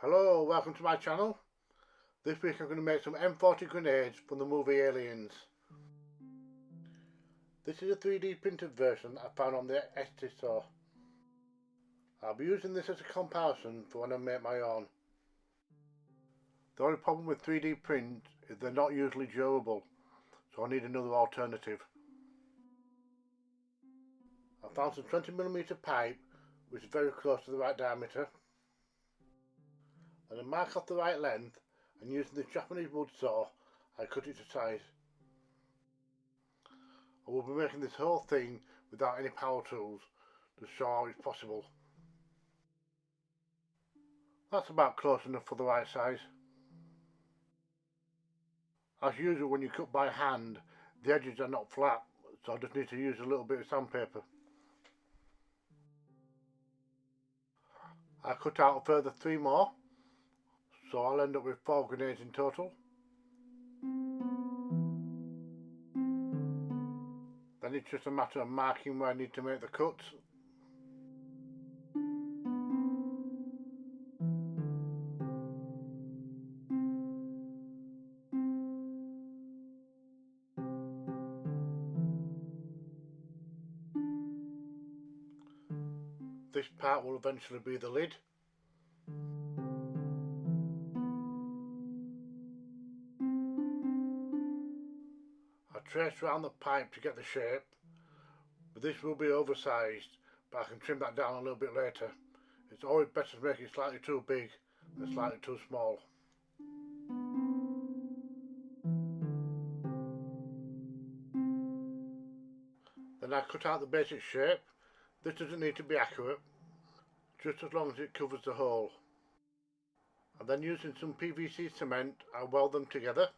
Hello, welcome to my channel. This week I'm going to make some M40 grenades from the movie Aliens. This is a 3D printed version I found on the Etsy store. I'll be using this as a comparison for when I make my own. The only problem with 3D prints is they're not usually durable, so I need another alternative. I found some 20mm pipe which is very close to the right diameter. And to mark off the right length, and using this Japanese wood saw, I cut it to size. I will be making this whole thing without any power tools to show how it's possible. That's about close enough for the right size. As usual, when you cut by hand, the edges are not flat, so I just need to use a little bit of sandpaper. I cut out a further 3 more, so I'll end up with 4 grenades in total. Then it's just a matter of marking where I need to make the cuts. This part will eventually be the lid. I trace around the pipe to get the shape, but this will be oversized, but I can trim that down a little bit later. It's always better to make it slightly too big than slightly too small. Then I cut out the basic shape. This doesn't need to be accurate, just as long as it covers the hole. And then using some PVC cement, I weld them together.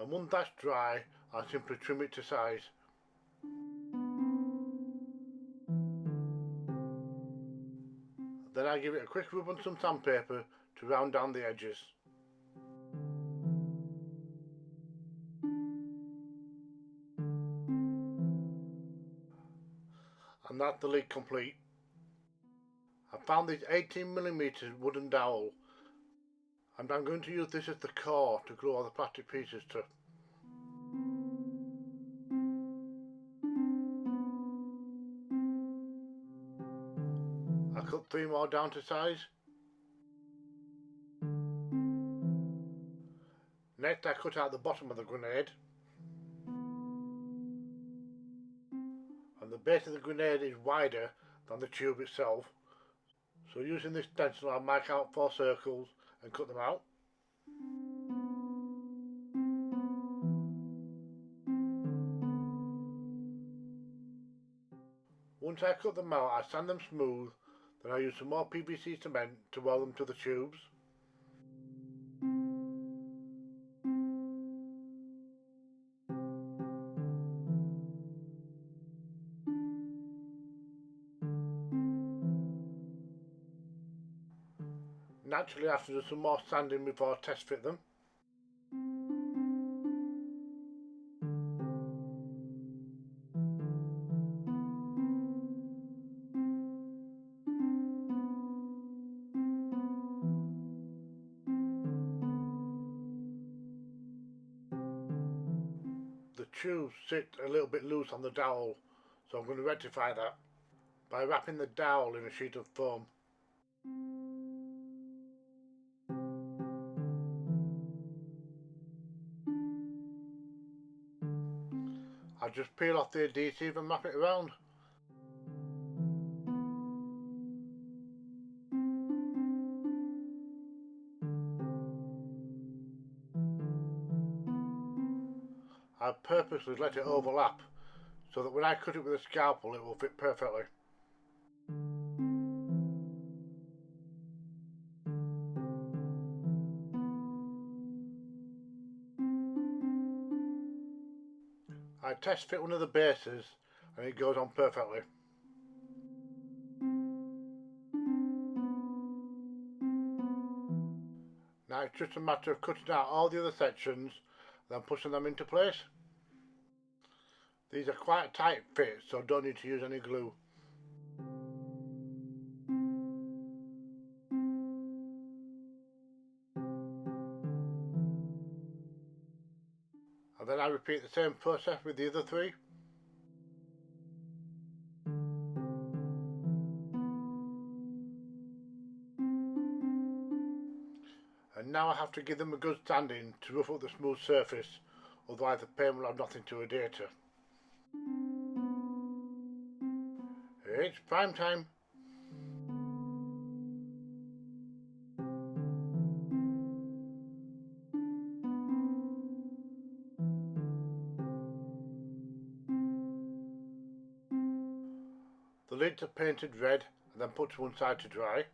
And once that's dry, I simply trim it to size. Then I give it a quick rub on some sandpaper to round down the edges. And that's the lid complete. I found this 18mm wooden dowel, and I'm going to use this as the core to glue all the plastic pieces to. I cut 3 more down to size. Next I cut out the bottom of the grenade. And the base of the grenade is wider than the tube itself, so using this stencil I'll mark out 4 circles and cut them out. Once I cut them out, I sand them smooth, then I use some more PVC cement to weld them to the tubes. Naturally I have to do some more sanding before I test fit them. The tubes sit a little bit loose on the dowel, so I'm going to rectify that by wrapping the dowel in a sheet of foam. I just peel off the adhesive and wrap it around. I purposely let it overlap so that when I cut it with a scalpel it will fit perfectly. I test fit one of the bases and it goes on perfectly. Now it's just a matter of cutting out all the other sections, then pushing them into place. These are quite a tight fit, so don't need to use any glue. And then I repeat the same process with the other three. And now I have to give them a good sanding to rough up the smooth surface, otherwise the paint will have nothing to adhere to. It's prime time. The lids are painted red and then put to one side to dry.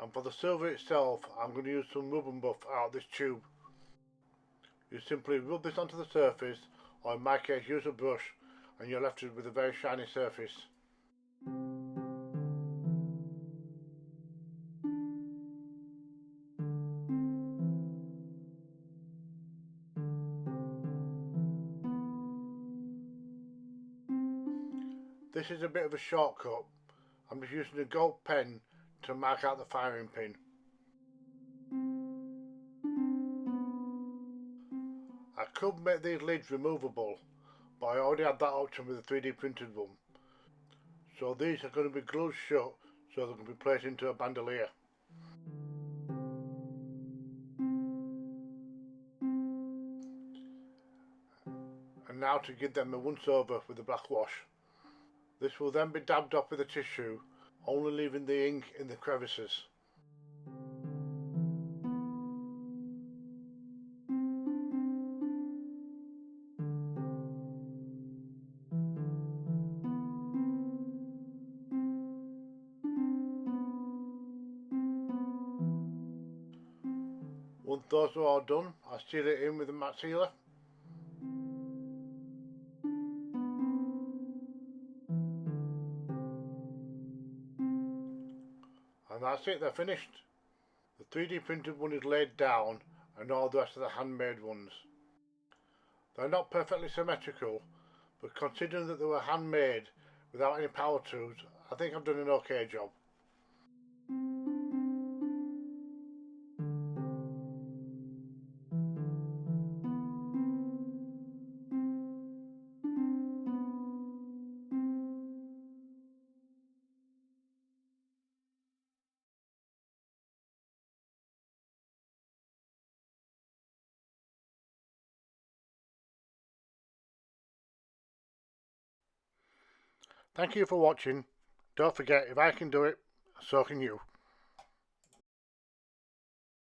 And for the silver itself, I'm going to use some rub and buff out of this tube. You simply rub this onto the surface, or in my case use a brush, and you're left with a very shiny surface. This is a bit of a shortcut. I'm just using a gold pen to mark out the firing pin. I could make these lids removable, but I already had that option with the 3D printed one. So these are going to be glued shut so they can be placed into a bandolier. And now to give them a once over with the black wash. This will then be dabbed off with a tissue, only leaving the ink in the crevices. Once those are all done, I seal it in with a matte sealer. And that's it, they're finished. The 3D printed one is laid down and all the rest are the handmade ones. They're not perfectly symmetrical, but considering that they were handmade without any power tools, I think I've done an okay job. Thank you for watching. Don't forget, if I can do it, so can you.